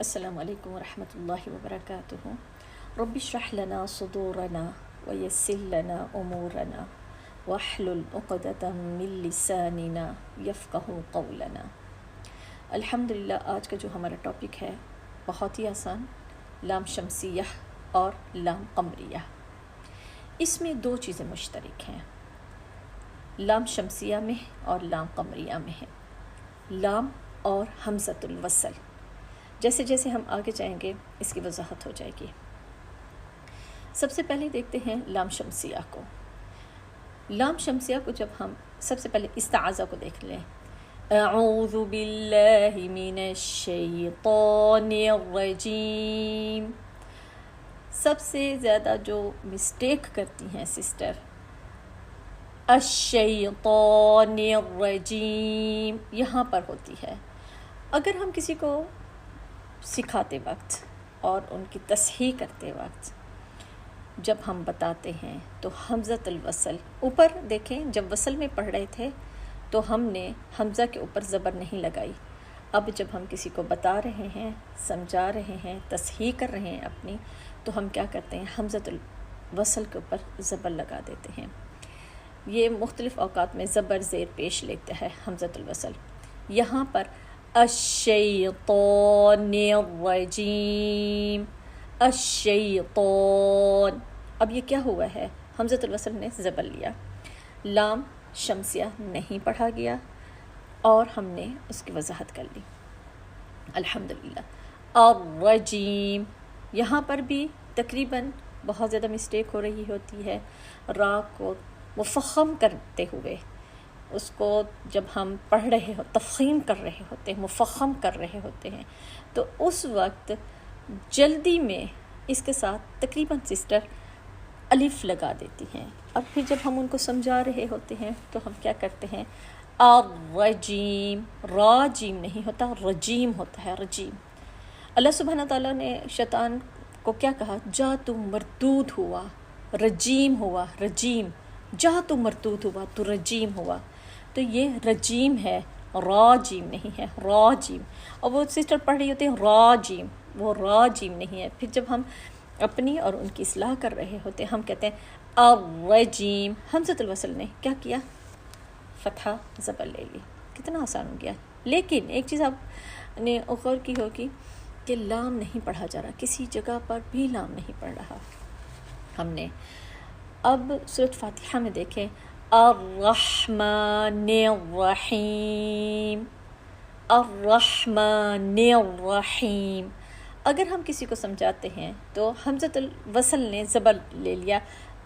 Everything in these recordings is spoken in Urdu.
السلام علیکم ورحمۃ اللہ وبرکاتہ۔ رب اشرح لنا صدورنا ویسر لنا امورنا واحلل عقدۃ من لساننا یفقہوا قولنا۔ الحمدللہ آج کا جو ہمارا ٹاپک ہے بہت ہی آسان، لام شمسیہ اور لام قمریہ۔ اس میں دو چیزیں مشترک ہیں، لام شمسیہ میں اور لام قمریہ میں ہے، لام اور حمزۃ الوصل۔ جیسے جیسے ہم آگے جائیں گے اس کی وضاحت ہو جائے گی۔ سب سے پہلے دیکھتے ہیں لام شمسیہ کو۔ لام شمسیہ کو جب ہم سب سے پہلے استعاذہ کو دیکھ لیں، اعوذ باللہ من الشیطان الرجیم۔ سب سے زیادہ جو مسٹیک کرتی ہیں سسٹر، الشیطان الرجیم یہاں پر ہوتی ہے۔ اگر ہم کسی کو سکھاتے وقت اور ان کی تصحیح کرتے وقت جب ہم بتاتے ہیں تو حمزۃ الوصل اوپر دیکھیں، جب وصل میں پڑھ رہے تھے تو ہم نے حمزہ کے اوپر زبر نہیں لگائی۔ اب جب ہم کسی کو بتا رہے ہیں، سمجھا رہے ہیں، تصحیح کر رہے ہیں اپنی، تو ہم کیا کرتے ہیں، حمزۃ الوصل کے اوپر زبر لگا دیتے ہیں۔ یہ مختلف اوقات میں زبر زیر پیش لیتا ہے حمزۃ الوصل۔ یہاں پر الشیطان الرجیم، الشیطان، اب یہ کیا ہوا ہے، حمزۃ الوصل نے زبر لیا، لام شمسیہ نہیں پڑھا گیا اور ہم نے اس کی وضاحت کر لی الحمدللہ۔ الرجیم، یہاں پر بھی تقریباً بہت زیادہ مسٹیک ہو رہی ہوتی ہے، را کو مفخم کرتے ہوئے، اس کو جب ہم پڑھ رہے ہو، تفخیم کر رہے ہوتے ہیں، مفخم کر رہے ہوتے ہیں، تو اس وقت جلدی میں اس کے ساتھ تقریباً سسٹر الف لگا دیتی ہیں، اور پھر جب ہم ان کو سمجھا رہے ہوتے ہیں تو ہم کیا کرتے ہیں، الرجیم، راجیم نہیں ہوتا، رجیم ہوتا ہے، رجیم۔ اللہ سبحانہ تعالیٰ نے شیطان کو کیا کہا، جا تو مردود ہوا، رجیم ہوا، رجیم، جا تو مردود ہوا تو رجیم ہوا، تو یہ رجیم ہے، راجیم نہیں ہے، راجیم۔ اور وہ سسٹر پڑھ رہی ہوتی ہیں راجیم، وہ راجیم نہیں ہے۔ پھر جب ہم اپنی اور ان کی اصلاح کر رہے ہوتے ہیں، ہم کہتے ہیں الرجیم، حمزۃ الوصل نے کیا کیا، فتحہ زبر لے لی، کتنا آسان ہو گیا۔ لیکن ایک چیز آپ نے غور کی ہوگی کہ لام نہیں پڑھا جا رہا، کسی جگہ پر بھی لام نہیں پڑھ رہا ہم نے۔ اب سورۃ فاتحہ میں دیکھیں، الرحمن الرحیم، الرحمن الرحیم۔ اگر ہم کسی کو سمجھاتے ہیں تو حمزۃ الوصل نے زبر لے لیا،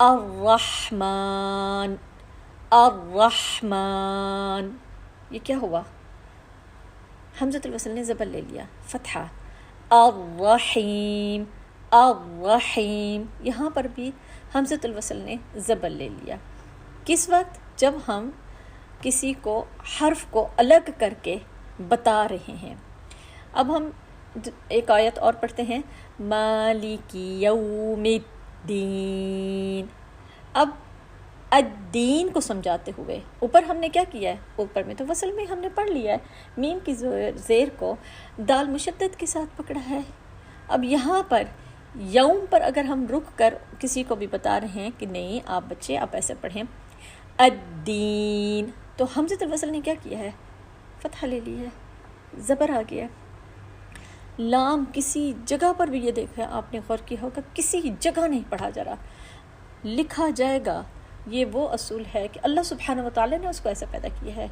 الرحمن، الرحمن، یہ کیا ہوا، حمزۃ الوصل نے زبر لے لیا، فتحہ۔ الرحیم، الرحیم، یہاں پر بھی حمزۃ الوصل نے زبر لے لیا۔ کس وقت، جب ہم کسی کو حرف کو الگ کر کے بتا رہے ہیں۔ اب ہم ایک آیت اور پڑھتے ہیں، مالک یوم الدین۔ اب الدین کو سمجھاتے ہوئے اوپر ہم نے کیا کیا ہے، اوپر میں تو وصل میں ہم نے پڑھ لیا ہے، میم کی زیر کو دال مشدد کے ساتھ پکڑا ہے۔ اب یہاں پر یوم پر اگر ہم رک کر کسی کو بھی بتا رہے ہیں کہ نہیں آپ بچے آپ ایسے پڑھیں، الدین، تو حمزۃ الوصل نے کیا کیا ہے، فتحہ لے لی ہے، زبر آ گیا۔ لام کسی جگہ پر بھی، یہ دیکھا آپ نے غور کیا ہوگا، کسی جگہ نہیں پڑھا جا رہا، لکھا جائے گا۔ یہ وہ اصول ہے کہ اللہ سبحانہ وتعالی نے اس کو ایسا پیدا کیا ہے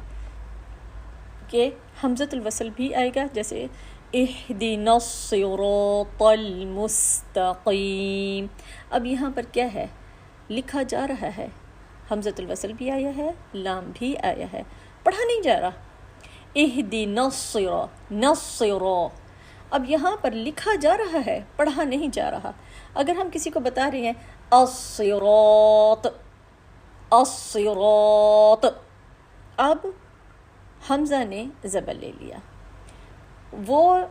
کہ حمزۃ الوصل بھی آئے گا، جیسے اہدنا الصراط المستقیم۔ اب یہاں پر کیا ہے، لکھا جا رہا ہے، حمزۃ الوصل بھی آیا ہے، لام بھی آیا ہے، پڑھا نہیں جا رہا، اہدنا الصراط، نصراط، اب یہاں پر لکھا جا رہا ہے، پڑھا نہیں جا رہا۔ اگر ہم کسی کو بتا رہے ہیں الصراط، الصراط، اب حمزہ نے زبر لے لیا، وہ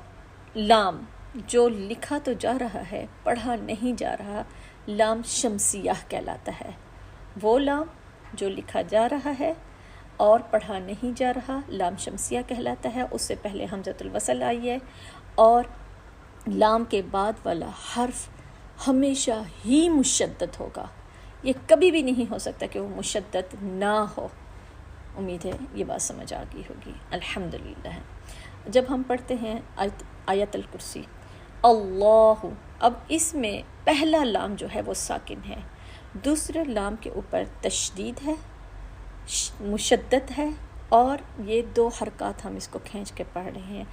لام جو لکھا تو جا رہا ہے، پڑھا نہیں جا رہا، لام شمسیہ کہلاتا ہے۔ وہ لام جو لکھا جا رہا ہے اور پڑھا نہیں جا رہا، لام شمسیہ کہلاتا ہے۔ اس سے پہلے حمزۃ الوصل آئی ہے اور لام کے بعد والا حرف ہمیشہ ہی مشدد ہوگا، یہ کبھی بھی نہیں ہو سکتا کہ وہ مشدد نہ ہو۔ امید ہے یہ بات سمجھ آ گئی ہوگی، الحمدللہ۔ جب ہم پڑھتے ہیں آیت الکرسی، اللہ، اب اس میں پہلا لام جو ہے وہ ساکن ہے، دوسرے لام کے اوپر تشدید ہے، مشدد ہے، اور یہ 2 حرکات ہم اس کو کھینچ کے پڑھ رہے ہیں۔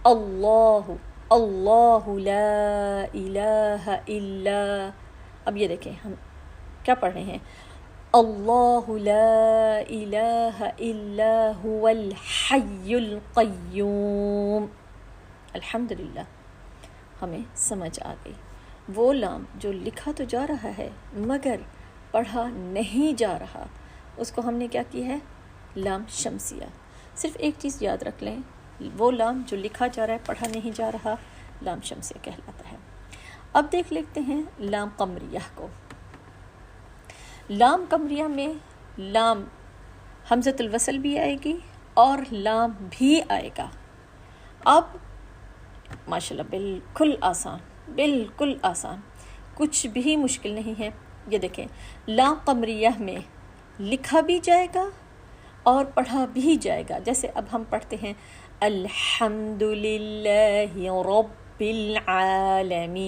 اللہ، اللہ لا الہ الا، اب یہ دیکھیں ہم کیا پڑھ رہے ہیں، اللہ لا الہ الا هو الحی القیوم۔ الحمدللہ ہمیں سمجھ آ گئی۔ وہ لام جو لکھا تو جا رہا ہے مگر پڑھا نہیں جا رہا، اس کو ہم نے کیا کی ہے، لام شمسیہ۔ صرف ایک چیز یاد رکھ لیں، وہ لام جو لکھا جا رہا ہے پڑھا نہیں جا رہا، لام شمسیہ کہلاتا ہے۔ اب دیکھ لیتے ہیں لام قمریہ کو۔ لام قمریہ میں لام حمزۃ الوصل بھی آئے گی اور لام بھی آئے گا۔ اب ماشاءاللہ بالکل آسان، بالکل آسان، کچھ بھی مشکل نہیں ہے۔ یہ دیکھیں لام قمریہ میں لکھا بھی جائے گا اور پڑھا بھی جائے گا۔ جیسے اب ہم پڑھتے ہیں الحمد للہ رب العالمین۔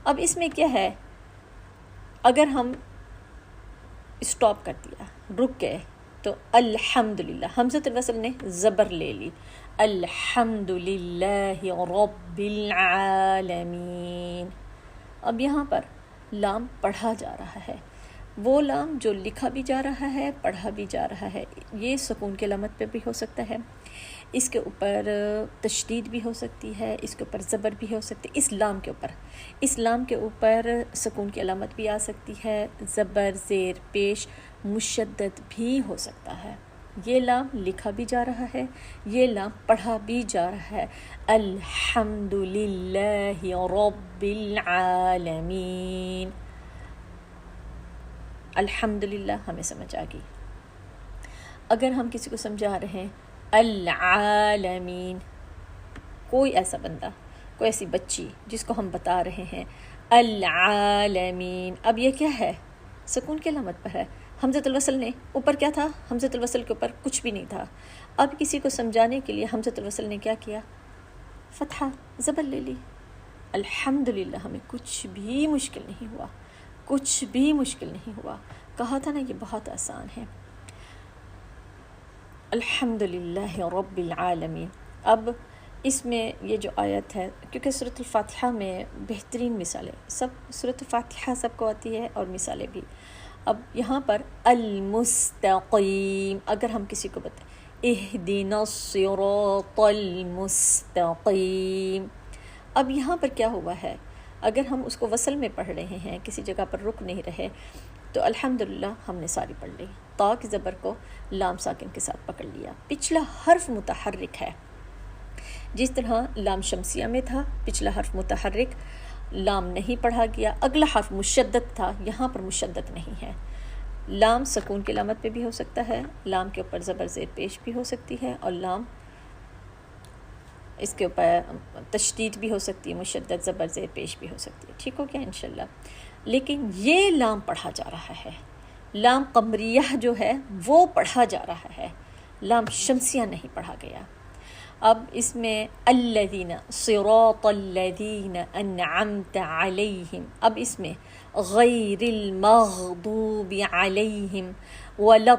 اب اس میں کیا ہے، اگر ہم اسٹاپ کر دیا، رک گئے، تو الحمدللہ حمزۃ الوصل نے زبر لے لی، الحمدللہ رب العالمین۔ اب یہاں پر لام پڑھا جا رہا ہے، وہ لام جو لکھا بھی جا رہا ہے پڑھا بھی جا رہا ہے۔ یہ سکون کی علامت پہ بھی ہو سکتا ہے، اس کے اوپر تشدید بھی ہو سکتی ہے، اس کے اوپر زبر بھی ہو سکتی ہے۔ اس لام کے اوپر، اس لام کے اوپر سکون کی علامت بھی آ سکتی ہے، زبر، زیر پیش، مشدد بھی ہو سکتا ہے۔ یہ لام لکھا بھی جا رہا ہے، یہ لام پڑھا بھی جا رہا ہے، الحمد للہ رب العالمین۔ الحمدللہ ہمیں سمجھ آ گئی۔ اگر ہم کسی کو سمجھا رہے ہیں العالمین، کوئی ایسا بندہ، کوئی ایسی بچی جس کو ہم بتا رہے ہیں العالمین، اب یہ کیا ہے، سکون کی علامت پر ہے۔ حمزۃ الوصل نے اوپر کیا تھا، حمزۃ الوصل کے اوپر کچھ بھی نہیں تھا۔ اب کسی کو سمجھانے کے لیے حمزۃ الوصل نے کیا کیا، فتحہ، زبر لے لی۔ الحمدللہ ہمیں کچھ بھی مشکل نہیں ہوا، کچھ بھی مشکل نہیں ہوا۔ کہا تھا نا یہ بہت آسان ہے۔ الحمدللہ رب العالمین۔ اب اس میں یہ جو آیت ہے، کیونکہ سورۃ الفاتحہ میں بہترین مثالیں، سب سورۃ الفاتحہ سب کو آتی ہے اور مثالیں بھی۔ اب یہاں پر المستقیم، اگر ہم کسی کو بتائیں اہدنا الصراط المستقیم، اب یہاں پر کیا ہوا ہے، اگر ہم اس کو وصل میں پڑھ رہے ہیں، کسی جگہ پر رک نہیں رہے، تو الحمدللہ ہم نے ساری پڑھ لی۔ تا کی زبر کو لام ساکن کے ساتھ پکڑ لیا، پچھلا حرف متحرک ہے، جس طرح لام شمسیہ میں تھا پچھلا حرف متحرک، لام نہیں پڑھا گیا، اگلا حرف مشدد تھا، یہاں پر مشدد نہیں ہے۔ لام سکون کی علامت پہ بھی ہو سکتا ہے، لام کے اوپر زبر زیر پیش بھی ہو سکتی ہے، اور لام اس کے اوپر تشدید بھی ہو سکتی ہے، مشدد زبر زیر پیش بھی ہو سکتی ہے۔ ٹھیک ہو گیا انشاءاللہ۔ لیکن یہ لام پڑھا جا رہا ہے، لام قمریہ جو ہے وہ پڑھا جا رہا ہے، لام شمسیہ نہیں پڑھا گیا۔ اب اس میں الذین، صراط الذین انعمت علیہم، اب اس میں غیر المغضوب علیہم ولا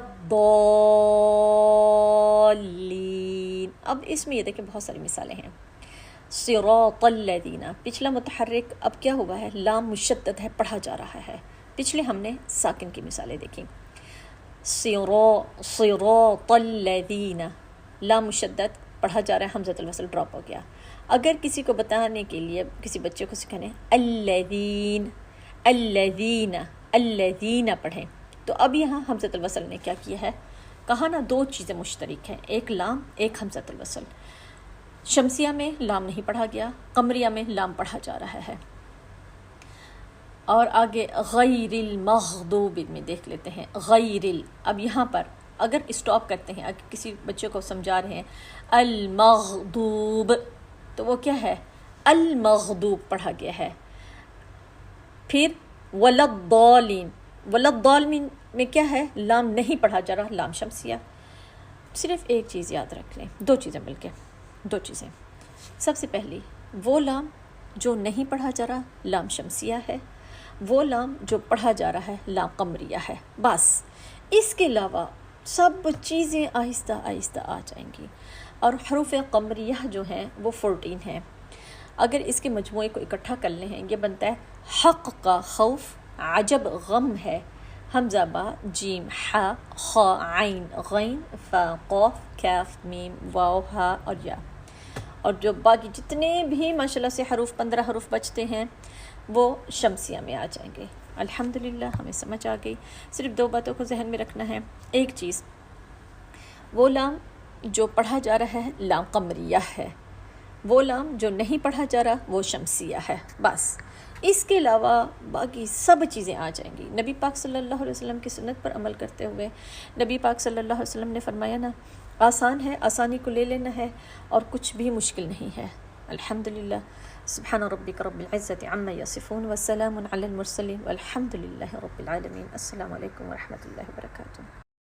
الضالین، اب اس میں یہ دیکھیں بہت ساری مثالیں ہیں۔ صراط الذین، پچھلا متحرک، اب کیا ہوا ہے، لام مشدد ہے، پڑھا جا رہا ہے۔ پچھلے ہم نے ساکن کی مثالیں دیکھیں، صراط الذین، لام مشدد پڑھا جا رہا ہے، حمزۃ الوصل ڈراپ ہو گیا۔ اگر کسی کو بتانے کے لیے، کسی بچے کو سکھانے الذین، الذین، الذین پڑھیں، تو اب یہاں حمزۃ الوصل نے کیا کیا ہے، کہا نا دو چیزیں مشترک ہیں، ایک لام ایک حمزۃ الوصل۔ شمسیہ میں لام نہیں پڑھا گیا، قمریہ میں لام پڑھا جا رہا ہے۔ اور آگے غیر المغضوب میں دیکھ لیتے ہیں، غیر اب یہاں پر اگر اسٹاپ کرتے ہیں، اگر کسی بچے کو سمجھا رہے ہیں المغضوب، تو وہ کیا ہے، المغضوب پڑھا گیا ہے. پھر ولضالین، ولضالین میں کیا ہے؟ لام نہیں پڑھا جا رہا، لام شمسیہ. صرف ایک چیز یاد رکھ لیں، دو چیزیں بلکہ دو چیزیں. سب سے پہلی وہ لام جو نہیں پڑھا جا رہا لام شمسیہ ہے، وہ لام جو پڑھا جا رہا ہے لام قمریہ ہے. بس اس کے علاوہ سب چیزیں آہستہ آہستہ آ جائیں گی. اور حروف قمریہ جو ہیں وہ 14 ہیں. اگر اس کے مجموعے کو اکٹھا کر لیں ہیں، یہ بنتا ہے حق کا خوف، عجب غم ہے، حمزہ با، جیم حا، خا عین غین، فا قاف، کاف میم واو ہا اور یا. اور جو باقی جتنے بھی ماشاءاللہ سے حروف 15 حروف بچتے ہیں وہ شمسیہ میں آ جائیں گے. الحمدللہ ہمیں سمجھ آ گئی. صرف دو باتوں کو ذہن میں رکھنا ہے. ایک چیز، وہ لام جو پڑھا جا رہا ہے لام قمریہ ہے، وہ لام جو نہیں پڑھا جا رہا وہ شمسیہ ہے. بس اس کے علاوہ باقی سب چیزیں آ جائیں گی. نبی پاک صلی اللہ علیہ وسلم کی سنت پر عمل کرتے ہوئے نبی پاک صلی اللہ علیہ وسلم نے فرمایا نا، آسان ہے، آسانی کو لے لینا ہے، اور کچھ بھی مشکل نہیں ہے. الحمدللہ. سبحان ربک رب العزت عما یصفون وسلام علی المرسلین والحمد للہ رب العالمین. السلام علیکم ورحمۃ اللہ وبرکاتہ.